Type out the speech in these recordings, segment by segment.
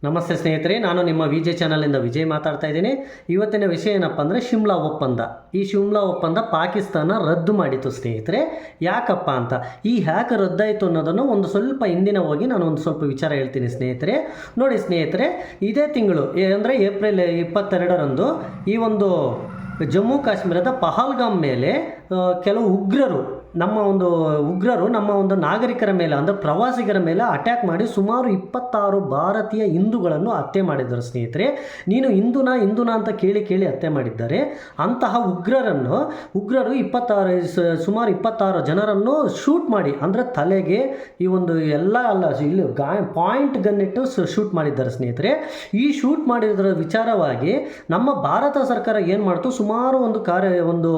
ನಮಸ್ತೆ ಸ್ನೇಹಿತರೆ, ನಾನು ನಿಮ್ಮ ವಿಜಯ್ ಚಾನಲಿಂದ ವಿಜಯ್ ಮಾತಾಡ್ತಾ ಇದ್ದೀನಿ. ಇವತ್ತಿನ ವಿಷಯ ಏನಪ್ಪ ಅಂದರೆ ಶಿಮ್ಲಾ ಒಪ್ಪಂದ. ಈ ಶಿಮ್ಲಾ ಒಪ್ಪಂದ ಪಾಕಿಸ್ತಾನ ರದ್ದು ಮಾಡಿತು ಸ್ನೇಹಿತರೆ. ಯಾಕಪ್ಪ ಅಂತ, ಈ ಹ್ಯಾಕ್ ರದ್ದಾಯಿತು ಅನ್ನೋದನ್ನು ಒಂದು ಸ್ವಲ್ಪ ಹಿಂದಿನ ಹೋಗಿ ನಾನು ಒಂದು ಸ್ವಲ್ಪ ವಿಚಾರ ಹೇಳ್ತೀನಿ ಸ್ನೇಹಿತರೆ. ನೋಡಿ ಸ್ನೇಹಿತರೆ, ಇದೇ ತಿಂಗಳು ಅಂದರೆ ಏಪ್ರಿಲ್ 22ರಂದು ಈ ಒಂದು ಜಮ್ಮು ಕಾಶ್ಮೀರದ ಪಹಲ್ಗಾಮ್ ಮೇಲೆ ಕೆಲವು ಉಗ್ರರು ನಮ್ಮ ಒಂದು ನಾಗರಿಕರ ಮೇಲೆ ಅಂದರೆ ಪ್ರವಾಸಿಗರ ಮೇಲೆ ಅಟ್ಯಾಕ್ ಮಾಡಿ ಸುಮಾರು 26 ಭಾರತೀಯ ಹಿಂದೂಗಳನ್ನು ಹತ್ಯೆ ಮಾಡಿದ್ದಾರೆ ಸ್ನೇಹಿತರೆ. ನೀನು ಹಿಂದೂನಾ ಅಂತ ಕೇಳಿ ಹತ್ಯೆ ಮಾಡಿದ್ದಾರೆ. ಅಂತಹ ಉಗ್ರರು ಸುಮಾರು 26 ಜನರನ್ನು ಶೂಟ್ ಮಾಡಿ, ಅಂದರೆ ತಲೆಗೆ ಈ ಒಂದು ಇಲ್ಲಿ ಪಾಯಿಂಟ್ ಗನ್ ಇಟ್ಟು ಶೂಟ್ ಮಾಡಿದ್ದಾರೆ ಸ್ನೇಹಿತರೆ. ಈ ಶೂಟ್ ಮಾಡಿದ್ರ ವಿಚಾರವಾಗಿ ನಮ್ಮ ಭಾರತ ಸರ್ಕಾರ ಏನು ಮಾಡ್ತು, ಸುಮಾರು ಒಂದು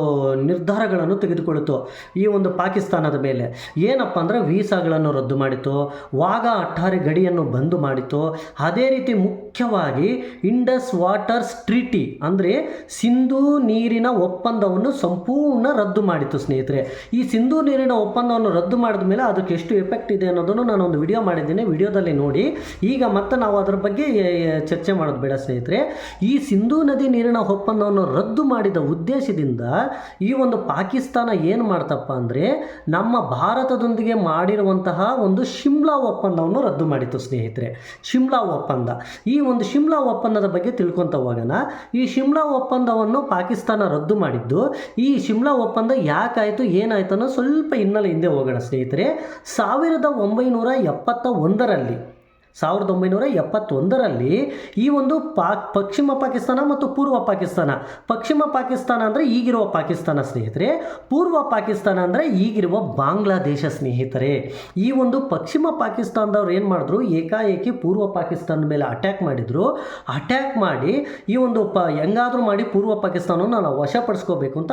ನಿರ್ಧಾರಗಳನ್ನು ತೆಗೆದುಕೊಳ್ಳಿತು ಈ ಒಂದು ಪಾಕಿಸ್ತಾನದ ಮೇಲೆ. ಏನಪ್ಪ ಅಂದರೆ ವೀಸಾಗಳನ್ನು ರದ್ದು ಮಾಡಿತು, ವಾಘಾ ಅಟ್ಟಾರಿ ಗಡಿಯನ್ನು ಬಂದ್ ಮಾಡಿತು. ಅದೇ ರೀತಿ ಮುಖ್ಯವಾಗಿ ಇಂಡಸ್ ವಾಟರ್ಸ್ ಟ್ರೀಟಿ ಅಂದರೆ ಸಿಂಧೂ ನೀರಿನ ಒಪ್ಪಂದವನ್ನು ಸಂಪೂರ್ಣ ರದ್ದು ಮಾಡಿತು ಸ್ನೇಹಿತರೆ. ಈ ಸಿಂಧೂ ನೀರಿನ ಒಪ್ಪಂದವನ್ನು ರದ್ದು ಮಾಡಿದ ಮೇಲೆ ಅದಕ್ಕೆ ಎಷ್ಟು ಎಫೆಕ್ಟ್ ಇದೆ ಅನ್ನೋದನ್ನು ನಾನು ಒಂದು ವಿಡಿಯೋ ಮಾಡಿದ್ದೀನಿ, ವಿಡಿಯೋದಲ್ಲಿ ನೋಡಿ. ಈಗ ಮತ್ತೆ ನಾವು ಅದರ ಬಗ್ಗೆ ಚರ್ಚೆ ಮಾಡೋದು ಬೇಡ ಸ್ನೇಹಿತರೆ. ಈ ಸಿಂಧೂ ನದಿ ನೀರಿನ ಒಪ್ಪಂದವನ್ನು ರದ್ದು ಮಾಡಿದ ಉದ್ದೇಶದಿಂದ ಈ ಒಂದು ಪಾಕಿಸ್ತಾನ ಏನು ಮಾಡ್ತಪ್ಪ ಅಂದರೆ ನಮ್ಮ ಭಾರತದೊಂದಿಗೆ ಮಾಡಿರುವಂತಹ ಒಂದು ಶಿಮ್ಲಾ ಒಪ್ಪಂದವನ್ನು ರದ್ದು ಮಾಡಿತು ಸ್ನೇಹಿತರೆ. ಶಿಮ್ಲಾ ಒಪ್ಪಂದ, ಈ ಒಂದು ಶಿಮ್ಲಾ ಒಪ್ಪಂದದ ಬಗ್ಗೆ ತಿಳ್ಕೊತ ಹೋಗೋಣ. ಈ ಶಿಮ್ಲಾ ಒಪ್ಪಂದವನ್ನು ಪಾಕಿಸ್ತಾನ ರದ್ದು ಮಾಡಿದ್ದು, ಈ ಶಿಮ್ಲಾ ಒಪ್ಪಂದ ಯಾಕಾಯಿತು ಏನಾಯ್ತು ಅನ್ನೋ ಸ್ವಲ್ಪ ಹಿಂದೆ ಹೋಗೋಣ ಸ್ನೇಹಿತರೆ. 1971ರಲ್ಲಿ ಈ ಒಂದು ಪಶ್ಚಿಮ ಪಾಕಿಸ್ತಾನ ಮತ್ತು ಪೂರ್ವ ಪಾಕಿಸ್ತಾನ ಅಂದರೆ ಈಗಿರುವ ಪಾಕಿಸ್ತಾನ ಸ್ನೇಹಿತರೆ. ಪೂರ್ವ ಪಾಕಿಸ್ತಾನ ಅಂದರೆ ಈಗಿರುವ ಬಾಂಗ್ಲಾದೇಶ ಸ್ನೇಹಿತರೆ. ಈ ಒಂದು ಪಶ್ಚಿಮ ಪಾಕಿಸ್ತಾನದವ್ರು ಏನು ಮಾಡಿದ್ರು, ಏಕಾಏಕಿ ಪೂರ್ವ ಪಾಕಿಸ್ತಾನದ ಮೇಲೆ ಅಟ್ಯಾಕ್ ಮಾಡಿ ಈ ಒಂದು ಹೆಂಗಾದರೂ ಮಾಡಿ ಪೂರ್ವ ಪಾಕಿಸ್ತಾನವನ್ನು ನಾವು ವಶಪಡಿಸ್ಕೋಬೇಕು ಅಂತ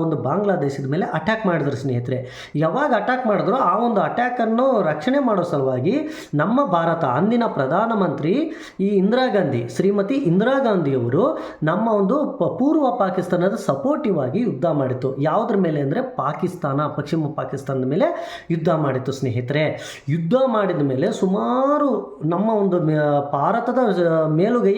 ಒಂದು ಬಾಂಗ್ಲಾದೇಶದ ಮೇಲೆ ಅಟ್ಯಾಕ್ ಮಾಡಿದ್ರು ಸ್ನೇಹಿತರೆ. ಯಾವಾಗ ಅಟ್ಯಾಕ್ ಮಾಡಿದ್ರು, ಆ ಒಂದು ಅಟ್ಯಾಕನ್ನು ರಕ್ಷಣೆ ಮಾಡೋ ಸಲುವಾಗಿ ನಮ್ಮ ಭಾರತ ಅಂದಿನ ಪ್ರಧಾನಮಂತ್ರಿ ಶ್ರೀಮತಿ ಇಂದಿರಾ ಗಾಂಧಿಯವರು ನಮ್ಮ ಒಂದು ಪೂರ್ವ ಪಾಕಿಸ್ತಾನದ ಸಪೋರ್ಟಿವ್ ಆಗಿ ಯುದ್ಧ ಮಾಡಿತು. ಯಾವುದ್ರ ಮೇಲೆ ಅಂದರೆ ಪಶ್ಚಿಮ ಪಾಕಿಸ್ತಾನದ ಮೇಲೆ ಯುದ್ಧ ಮಾಡಿತು ಸ್ನೇಹಿತರೆ. ಯುದ್ಧ ಮಾಡಿದ ಮೇಲೆ ಸುಮಾರು ನಮ್ಮ ಒಂದು ಭಾರತದ ಮೇಲುಗೈ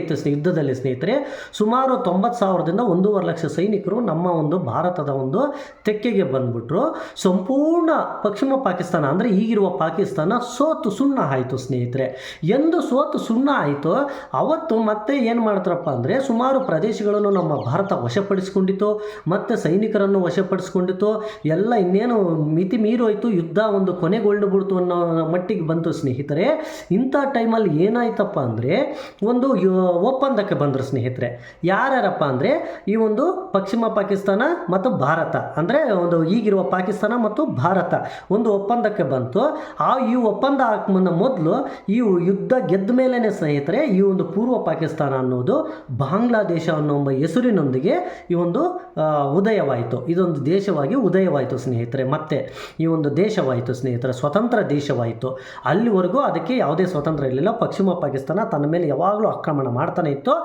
ಇತ್ತು ಯುದ್ಧದಲ್ಲಿ ಸ್ನೇಹಿತರೆ. ಸುಮಾರು 90,000ದಿಂದ 1.5 ಲಕ್ಷ ಸೈನಿಕರು ನಮ್ಮ ಒಂದು ಭಾರತದ ಒಂದು ತೆಕ್ಕೆಗೆ ಬಂದ್ಬಿಟ್ರು. ಸಂಪೂರ್ಣ ಪಶ್ಚಿಮ ಪಾಕಿಸ್ತಾನ ಅಂದರೆ ಈಗಿರುವ ಪಾಕಿಸ್ತಾನ ಸೋತು ಸುಣ್ಣ ಆಯಿತು ಸ್ನೇಹಿತರೆ. ಎಂದು ಸೋತು ಸುಣ್ಣ ಆಯಿತು, ಅವತ್ತು ಮತ್ತೆ ಏನು ಮಾಡ್ತಾರಪ್ಪ ಅಂದರೆ ಸುಮಾರು ಪ್ರದೇಶಗಳನ್ನು ನಮ್ಮ ಭಾರತ ವಶಪಡಿಸ್ಕೊಂಡಿತು, ಮತ್ತು ಸೈನಿಕರನ್ನು ವಶಪಡಿಸ್ಕೊಂಡಿತು. ಎಲ್ಲ ಇನ್ನೇನು ಮಿತಿ ಮೀರೋಯ್ತು, ಯುದ್ಧ ಒಂದು ಕೊನೆಗೊಳ್ಳುಬಿಡ್ತು ಅನ್ನೋ ಮಟ್ಟಿಗೆ ಬಂತು ಸ್ನೇಹಿತರೆ. ಇಂಥ ಟೈಮಲ್ಲಿ ಏನಾಯ್ತಪ್ಪ ಅಂದರೆ ಒಂದು ಒಪ್ಪಂದಕ್ಕೆ ಬಂದರು ಸ್ನೇಹಿತರೆ. ಯಾರ್ಯಾರಪ್ಪ ಅಂದರೆ ಈ ಒಂದು ಪಶ್ಚಿಮ ಪಾಕಿಸ್ತಾನ ಮತ್ತು ಭಾರತ ಅಂದರೆ ಒಂದು ಈಗಿರುವ ಪಾಕಿಸ್ತಾನ ಮತ್ತು ಭಾರತ ಒಂದು ಒಪ್ಪಂದಕ್ಕೆ ಬಂತು. ಈ ಒಪ್ಪಂದ ಮೊದಲು ಈ ಯುದ್ಧ ಗೆದ್ದ ಮೇಲೇ ಸ್ನೇಹಿತರೆ ಈ ಒಂದು ಪೂರ್ವ ಪಾಕಿಸ್ತಾನ ಅನ್ನೋದು ಬಾಂಗ್ಲಾದೇಶ ಅನ್ನೋ ಹೆಸರಿನೊಂದಿಗೆ ಈ ಒಂದು ಉದಯವಾಯಿತು. ಇದೊಂದು ದೇಶವಾಗಿ ಉದಯವಾಯಿತು ಸ್ನೇಹಿತರೆ. ಮತ್ತೆ ಈ ಒಂದು ದೇಶವಾಯಿತು ಸ್ನೇಹಿತರೆ, ಸ್ವತಂತ್ರ ದೇಶವಾಯಿತು. ಅಲ್ಲಿವರೆಗೂ ಅದಕ್ಕೆ ಯಾವುದೇ ಸ್ವತಂತ್ರ ಇರಲಿಲ್ಲ. ಪಶ್ಚಿಮ ಪಾಕಿಸ್ತಾನ ತನ್ನ ಮೇಲೆ ಯಾವಾಗಲೂ ಆಕ್ರಮಣ ಮಾಡ್ತಾನೆ ಇತ್ತು.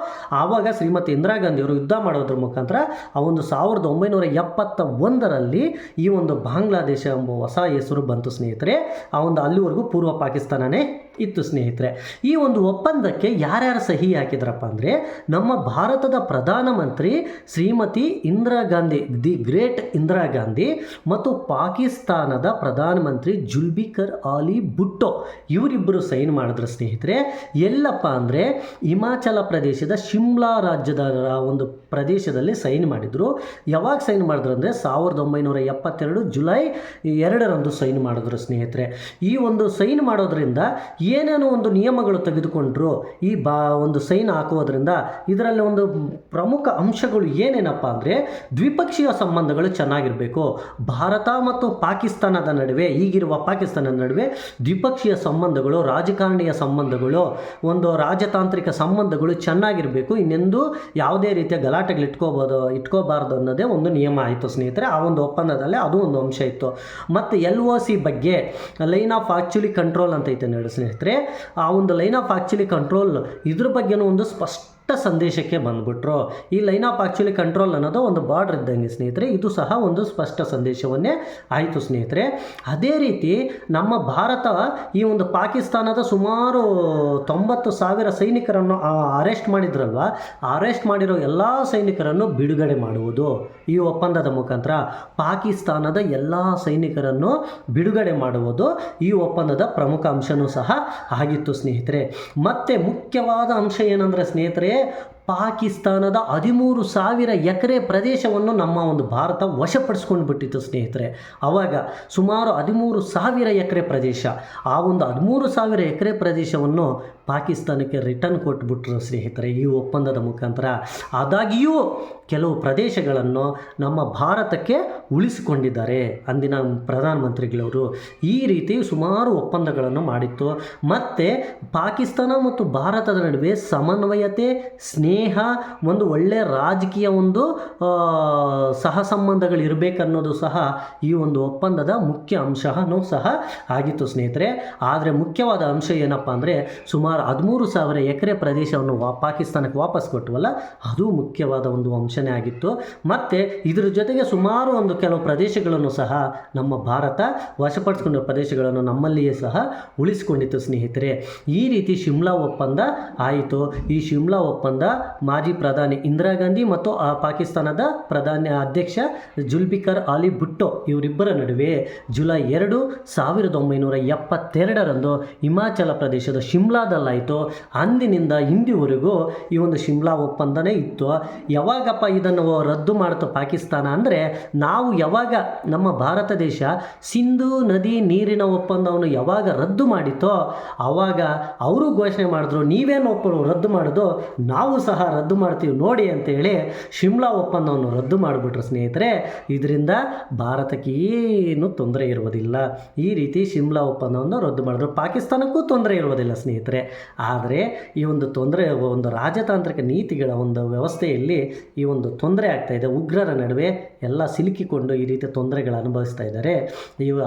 ಆವಾಗ ಶ್ರೀಮತಿ ಇಂದಿರಾ ಗಾಂಧಿಯವರು ಯುದ್ಧ ಮಾಡೋದ್ರ ಮುಖಾಂತರ ಆ ಒಂದು 1971ರಲ್ಲಿ ಈ ಒಂದು ಬಾಂಗ್ಲಾದೇಶ ಎಂಬ ಹೊಸ ಹೆಸರು ಬಂತು ಸ್ನೇಹಿತರೆ. ಆ ಒಂದು ಅಲ್ಲಿವರೆಗೂ ಪೂರ್ವ ಪಾಕಿಸ್ತಾನನೇ ಇತ್ತು ಸ್ನೇಹಿತರೆ. ಈ ಒಂದು ಒಪ್ಪಂದಕ್ಕೆ ಯಾರ್ಯಾರು ಸಹಿ ಹಾಕಿದ್ರಪ್ಪ ಅಂದರೆ ನಮ್ಮ ಭಾರತದ ಪ್ರಧಾನಮಂತ್ರಿ ಶ್ರೀಮತಿ ಇಂದಿರಾ ಗಾಂಧಿ, ದಿ ಗ್ರೇಟ್ ಇಂದಿರಾ ಗಾಂಧಿ, ಮತ್ತು ಪಾಕಿಸ್ತಾನದ ಪ್ರಧಾನಮಂತ್ರಿ ಜುಲ್ಫಿಕರ್ ಅಲಿ ಭುಟ್ಟೋ ಇವರಿಬ್ಬರು ಸೈನ್ ಮಾಡಿದ್ರು ಸ್ನೇಹಿತರೆ. ಎಲ್ಲಪ್ಪ ಅಂದರೆ ಹಿಮಾಚಲ ಪ್ರದೇಶದ ಶಿಮ್ಲಾ ರಾಜ್ಯದ ಒಂದು ಪ್ರದೇಶದಲ್ಲಿ ಸೈನ್ ಮಾಡಿದರು. ಯಾವಾಗ ಸೈನ್ ಮಾಡಿದ್ರು ಅಂದರೆ 1972 ಜುಲೈ 2ರಂದು ಸೈನ್ ಮಾಡಿದ್ರು ಸ್ನೇಹಿತರೆ. ಈ ಒಂದು ಸೈನ್ ಮಾಡೋದ್ರಿಂದ ಏನೇನೋ ಒಂದು ನಿಯಮಗಳು ತೆಗೆದುಕೊಂಡ್ರು. ಈ ಒಂದು ಸೈನ್ ಹಾಕುವುದರಿಂದ ಇದರಲ್ಲಿ ಒಂದು ಪ್ರಮುಖ ಅಂಶಗಳು ಏನೇನಪ್ಪ ಅಂದರೆ ದ್ವಿಪಕ್ಷೀಯ ಸಂಬಂಧಗಳು ಚೆನ್ನಾಗಿರಬೇಕು. ಭಾರತ ಮತ್ತು ಪಾಕಿಸ್ತಾನದ ನಡುವೆ, ಈಗಿರುವ ಪಾಕಿಸ್ತಾನದ ನಡುವೆ ದ್ವಿಪಕ್ಷೀಯ ಸಂಬಂಧಗಳು, ರಾಜಕಾರಣೀಯ ಸಂಬಂಧಗಳು, ಒಂದು ರಾಜತಾಂತ್ರಿಕ ಸಂಬಂಧಗಳು ಚೆನ್ನಾಗಿರಬೇಕು. ಇನ್ನೆಂದು ಯಾವುದೇ ರೀತಿಯ ಗಲಾಟೆಗಳು ಇಟ್ಕೋಬಾರ್ದು ಅನ್ನೋದೇ ಒಂದು ನಿಯಮ ಆಯಿತು ಸ್ನೇಹಿತರೆ. ಆ ಒಂದು ಒಪ್ಪಂದದಲ್ಲಿ ಅದು ಒಂದು ಅಂಶ ಇತ್ತು. ಮತ್ತು LOC ಬಗ್ಗೆ, ಲೈನ್ ಆಫ್ ಆಕ್ಚುಲಿ ಕಂಟ್ರೋಲ್ ಅಂತ ಐತೆ ನೋಡಿ ಸ್ನೇಹಿತರೆ. ಆ ಒಂದು ಲೈನ್ ಆಫ್ ಆಕ್ಚುಲಿ ಕಂಟ್ರೋಲ್ ಇದ್ರ ಬಗ್ಗೆನೂ ಒಂದು ಸ್ಪಷ್ಟ ಸಂದೇಶಕ್ಕೆ ಬಂದ್ಬಿಟ್ರು. ಈ ಲೈನ್ ಆಫ್ ಆ್ಯಕ್ಚುಲಿ ಕಂಟ್ರೋಲ್ ಅನ್ನೋದು ಒಂದು ಬಾರ್ಡರ್ ಇದ್ದಂಗೆ ಸ್ನೇಹಿತರೆ, ಇದು ಸಹ ಒಂದು ಸ್ಪಷ್ಟ ಸಂದೇಶವನ್ನೇ ಆಯಿತು ಸ್ನೇಹಿತರೆ. ಅದೇ ರೀತಿ ನಮ್ಮ ಭಾರತ ಈ ಒಂದು ಪಾಕಿಸ್ತಾನದ ಸುಮಾರು 90,000 ಸೈನಿಕರನ್ನು ಅರೆಸ್ಟ್ ಮಾಡಿದ್ರಲ್ವ, ಅರೆಸ್ಟ್ ಮಾಡಿರೋ ಎಲ್ಲ ಸೈನಿಕರನ್ನು ಬಿಡುಗಡೆ ಮಾಡುವುದು ಈ ಒಪ್ಪಂದದ ಮುಖಾಂತರ. ಪಾಕಿಸ್ತಾನದ ಎಲ್ಲ ಸೈನಿಕರನ್ನು ಬಿಡುಗಡೆ ಮಾಡುವುದು ಈ ಒಪ್ಪಂದದ ಪ್ರಮುಖ ಅಂಶವೂ ಸಹ ಆಗಿತ್ತು ಸ್ನೇಹಿತರೆ. ಮತ್ತು ಮುಖ್ಯವಾದ ಅಂಶ ಏನಂದರೆ ಸ್ನೇಹಿತರೆ, ಪಾಕಿಸ್ತಾನದ 13,000 ಎಕರೆ ಪ್ರದೇಶವನ್ನು ನಮ್ಮ ಒಂದು ಭಾರತ ವಶಪಡಿಸ್ಕೊಂಡು ಬಿಟ್ಟಿತ್ತು ಸ್ನೇಹಿತರೆ. ಆವಾಗ ಸುಮಾರು 13,000 ಎಕರೆ ಪ್ರದೇಶ, ಆ ಒಂದು 13,000 ಎಕರೆ ಪ್ರದೇಶವನ್ನು ಪಾಕಿಸ್ತಾನಕ್ಕೆ ರಿಟರ್ನ್ ಕೊಟ್ಬಿಟ್ರು ಸ್ನೇಹಿತರೆ ಈ ಒಪ್ಪಂದದ ಮುಖಾಂತರ. ಆದಾಗಿಯೂ ಕೆಲವು ಪ್ರದೇಶಗಳನ್ನು ನಮ್ಮ ಭಾರತಕ್ಕೆ ಉಳಿಸಿಕೊಂಡಿದ್ದಾರೆ ಅಂದಿನ ಪ್ರಧಾನಮಂತ್ರಿಗಳವರು. ಈ ರೀತಿ ಸುಮಾರು ಒಪ್ಪಂದಗಳನ್ನು ಮಾಡಿತ್ತು. ಮತ್ತು ಪಾಕಿಸ್ತಾನ ಮತ್ತು ಭಾರತದ ನಡುವೆ ಸಮನ್ವಯತೆ, ಸ್ನೇಹ, ಒಂದು ಒಳ್ಳೆಯ ರಾಜಕೀಯ ಒಂದು ಸಹ ಸಂಬಂಧಗಳು ಇರಬೇಕನ್ನೋದು ಸಹ ಈ ಒಂದು ಒಪ್ಪಂದದ ಮುಖ್ಯ ಅಂಶನೂ ಸಹ ಆಗಿತ್ತು ಸ್ನೇಹಿತರೆ. ಆದರೆ ಮುಖ್ಯವಾದ ಅಂಶ ಏನಪ್ಪ ಅಂದರೆ, ಸುಮಾರು 13,000 ಎಕರೆ ಪ್ರದೇಶವನ್ನು ಪಾಕಿಸ್ತಾನಕ್ಕೆ ವಾಪಸ್ ಕೊಟ್ಟವಲ್ಲ, ಅದು ಮುಖ್ಯವಾದ ಒಂದು ಅಂಶನೇ ಆಗಿತ್ತು. ಮತ್ತು ಇದರ ಜೊತೆಗೆ ಸುಮಾರು ಒಂದು ಕೆಲವು ಪ್ರದೇಶಗಳನ್ನು ಸಹ ನಮ್ಮ ಭಾರತ ವಶಪಡಿಸಿಕೊಂಡ ಪ್ರದೇಶಗಳನ್ನು ನಮ್ಮಲ್ಲಿಯೇ ಸಹ ಉಳಿಸಿಕೊಂಡಿತ್ತು ಸ್ನೇಹಿತರೆ. ಈ ರೀತಿ ಶಿಮ್ಲಾ ಒಪ್ಪಂದ ಆಯಿತು. ಈ ಶಿಮ್ಲಾ ಒಪ್ಪಂದ ಮಾಜಿ ಪ್ರಧಾನಿ ಇಂದಿರಾ ಗಾಂಧಿ ಮತ್ತು ಪಾಕಿಸ್ತಾನದ ಪ್ರಧಾನಿ ಅಧ್ಯಕ್ಷ ಜುಲ್ಫಿಕರ್ ಅಲಿ ಭುಟ್ಟೋ ಇವರಿಬ್ಬರ ನಡುವೆ ಜುಲೈ 2, 1972 ಹಿಮಾಚಲ ಪ್ರದೇಶದ ಶಿಮ್ಲಾದಲ್ಲಾಯಿತು. ಅಂದಿನಿಂದ ಇಂದಿವರೆಗೂ ಈ ಒಂದು ಶಿಮ್ಲಾ ಒಪ್ಪಂದನೇ ಇತ್ತು. ಯಾವಾಗಪ್ಪ ಇದನ್ನು ರದ್ದು ಮಾಡ್ತು ಪಾಕಿಸ್ತಾನ ಅಂದರೆ, ನಾವು ಯಾವಾಗ ನಮ್ಮ ಭಾರತ ದೇಶ ಸಿಂಧೂ ನದಿ ನೀರಿನ ಒಪ್ಪಂದವನ್ನು ಯಾವಾಗ ರದ್ದು ಮಾಡಿತೋ ಆವಾಗ ಅವರು ಘೋಷಣೆ ಮಾಡಿದ್ರು, ನೀವೇನು ರದ್ದು ಮಾಡೋದು, ನಾವು ಸಹ ರದ್ದು ಮಾಡ್ತೀವಿ ನೋಡಿ ಅಂತೇಳಿ ಶಿಮ್ಲಾ ಒಪ್ಪಂದವನ್ನು ರದ್ದು ಮಾಡಿಬಿಟ್ರು ಸ್ನೇಹಿತರೆ. ಇದರಿಂದ ಭಾರತಕ್ಕೆ ಏನು ತೊಂದರೆ ಇರುವುದಿಲ್ಲ. ಈ ರೀತಿ ಶಿಮ್ಲಾ ಒಪ್ಪಂದವನ್ನು ರದ್ದು ಮಾಡಿದ್ರು. ಪಾಕಿಸ್ತಾನಕ್ಕೂ ತೊಂದರೆ ಇರುವುದಿಲ್ಲ ಸ್ನೇಹಿತರೆ. ಆದರೆ ಈ ಒಂದು ತೊಂದರೆ, ಒಂದು ರಾಜತಾಂತ್ರಿಕ ನೀತಿಗಳ ಒಂದು ವ್ಯವಸ್ಥೆಯಲ್ಲಿ ಈ ಒಂದು ತೊಂದರೆ ಆಗ್ತಾ ಇದೆ. ಉಗ್ರರ ನಡುವೆ ಎಲ್ಲ ಸಿಲುಕಿಕೊಂಡು ಈ ರೀತಿಯ ತೊಂದರೆಗಳು ಅನುಭವಿಸ್ತಾ ಇದ್ದಾರೆ.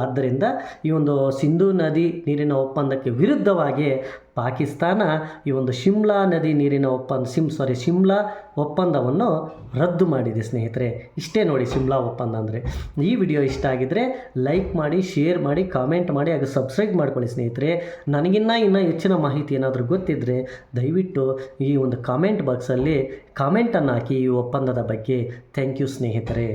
ಆದ್ದರಿಂದ ಈ ಒಂದು ಸಿಂಧೂ ನದಿ ನೀರಿನ ಒಪ್ಪಂದಕ್ಕೆ ವಿರುದ್ಧವಾಗಿ ಪಾಕಿಸ್ತಾನ ಈ ಒಂದು ಶಿಮ್ಲಾ ನದಿ ನೀರಿನ ಶಿಮ್ಲಾ ಒಪ್ಪಂದವನ್ನು ರದ್ದು ಮಾಡಿದೆ ಸ್ನೇಹಿತರೆ. ಇಷ್ಟೇ ನೋಡಿ ಶಿಮ್ಲಾ ಒಪ್ಪಂದ ಅಂದರೆ. ಈ ವಿಡಿಯೋ ಇಷ್ಟ ಆಗಿದ್ದರೆ ಲೈಕ್ ಮಾಡಿ, ಶೇರ್ ಮಾಡಿ, ಕಾಮೆಂಟ್ ಮಾಡಿ, ಹಾಗೂ ಸಬ್ಸ್ಕ್ರೈಬ್ ಮಾಡ್ಕೊಳ್ಳಿ ಸ್ನೇಹಿತರೆ. ಇನ್ನೂ ಹೆಚ್ಚಿನ ಮಾಹಿತಿ ಏನಾದರೂ ಗೊತ್ತಿದ್ದರೆ ದಯವಿಟ್ಟು ಈ ಒಂದು ಕಾಮೆಂಟ್ ಬಾಕ್ಸಲ್ಲಿ ಕಾಮೆಂಟನ್ನು ಹಾಕಿ ಈ ಒಪ್ಪಂದದ ಬಗ್ಗೆ. ಥ್ಯಾಂಕ್ ಯು ಸ್ನೇಹಿತರೆ.